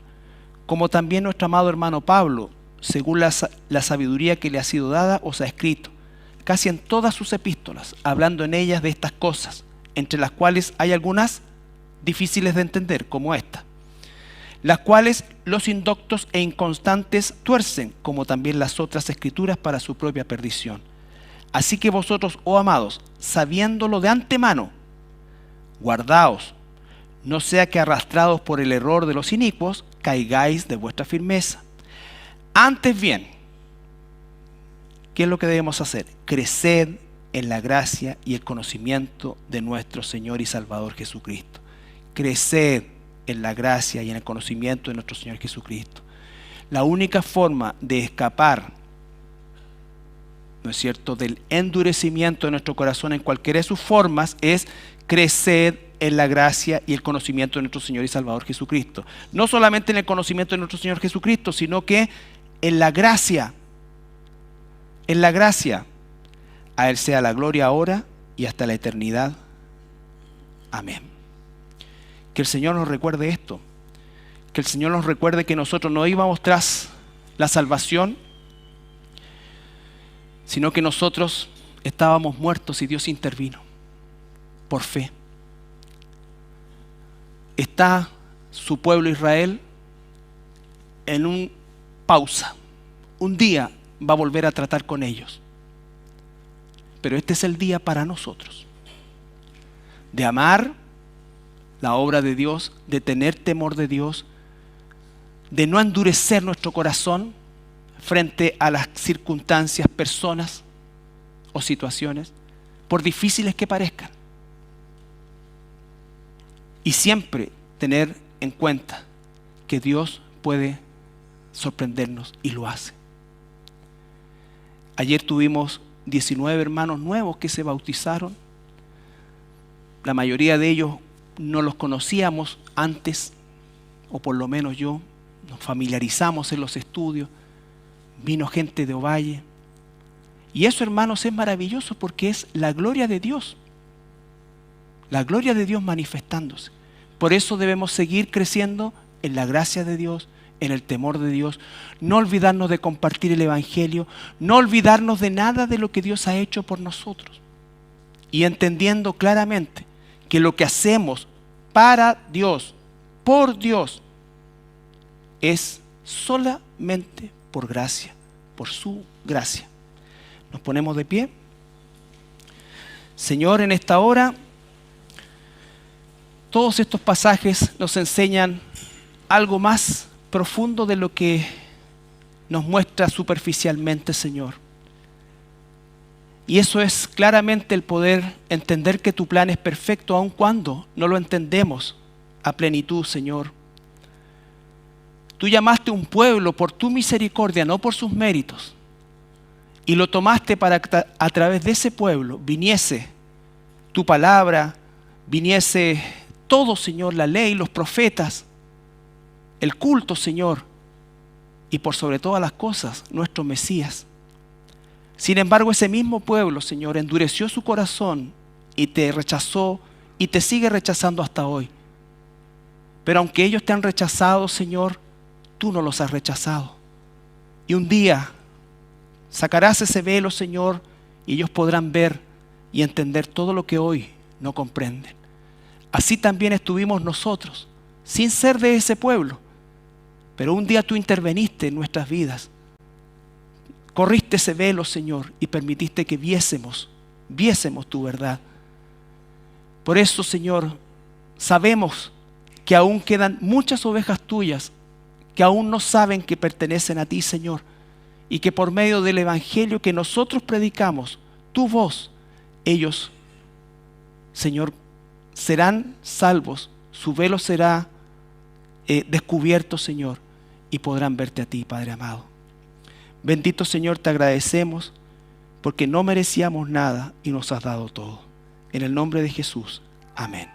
como también nuestro amado hermano Pablo, según la sabiduría que le ha sido dada, os ha escrito, casi en todas sus epístolas, hablando en ellas de estas cosas, entre las cuales hay algunas difíciles de entender, como esta, las cuales los indoctos e inconstantes tuercen, como también las otras escrituras para su propia perdición. Así que vosotros, oh amados, sabiéndolo de antemano, guardaos, no sea que arrastrados por el error de los inicuos, caigáis de vuestra firmeza. Antes bien, ¿qué es lo que debemos hacer? Creced en la gracia y el conocimiento de nuestro Señor y Salvador Jesucristo. Creced en la gracia y en el conocimiento de nuestro Señor Jesucristo. La única forma de escapar, ¿no es cierto?, del endurecimiento de nuestro corazón en cualquiera de sus formas es crecer en la gracia y el conocimiento de nuestro Señor y Salvador Jesucristo. No solamente en el conocimiento de nuestro Señor Jesucristo, sino que en la gracia. En la gracia. A Él sea la gloria ahora y hasta la eternidad. Amén. Que el Señor nos recuerde esto. Que el Señor nos recuerde que nosotros no íbamos tras la salvación, sino que nosotros estábamos muertos y Dios intervino por fe. Está su pueblo Israel en un pausa. Un día va a volver a tratar con ellos. Pero este es el día para nosotros de amar la obra de Dios, de tener temor de Dios, de no endurecer nuestro corazón frente a las circunstancias, personas o situaciones, por difíciles que parezcan. Y siempre tener en cuenta que Dios puede sorprendernos y lo hace. Ayer tuvimos 19 hermanos nuevos que se bautizaron. La mayoría de ellos no los conocíamos antes, o por lo menos yo. Nos familiarizamos en los estudios. Vino gente de Ovalle. Y eso, hermanos, es maravilloso porque es la gloria de Dios. La gloria de Dios manifestándose. Por eso debemos seguir creciendo en la gracia de Dios, en el temor de Dios. No olvidarnos de compartir el Evangelio. No olvidarnos de nada de lo que Dios ha hecho por nosotros. Y entendiendo claramente que lo que hacemos para Dios, por Dios, es solamente por gracia, por su gracia. Nos ponemos de pie. Señor, en esta hora, todos estos pasajes nos enseñan algo más profundo de lo que nos muestra superficialmente, Señor. Y eso es claramente el poder entender que tu plan es perfecto, aun cuando no lo entendemos a plenitud, Señor. Tú llamaste un pueblo por tu misericordia, no por sus méritos. Y lo tomaste para que a través de ese pueblo viniese tu palabra, viniese todo, Señor, la ley, los profetas, el culto, Señor, y por sobre todas las cosas, nuestro Mesías. Sin embargo, ese mismo pueblo, Señor, endureció su corazón y te rechazó y te sigue rechazando hasta hoy. Pero aunque ellos te han rechazado, Señor, tú no los has rechazado. Y un día sacarás ese velo, Señor, y ellos podrán ver y entender todo lo que hoy no comprenden. Así también estuvimos nosotros, sin ser de ese pueblo. Pero un día tú interveniste en nuestras vidas. Corriste ese velo, Señor, y permitiste que viésemos tu verdad. Por eso, Señor, sabemos que aún quedan muchas ovejas tuyas que aún no saben que pertenecen a ti, Señor, y que por medio del Evangelio que nosotros predicamos, tu voz, ellos, Señor, serán salvos, su velo será descubierto, Señor, y podrán verte a ti, Padre amado. Bendito Señor, te agradecemos porque no merecíamos nada y nos has dado todo. En el nombre de Jesús, amén.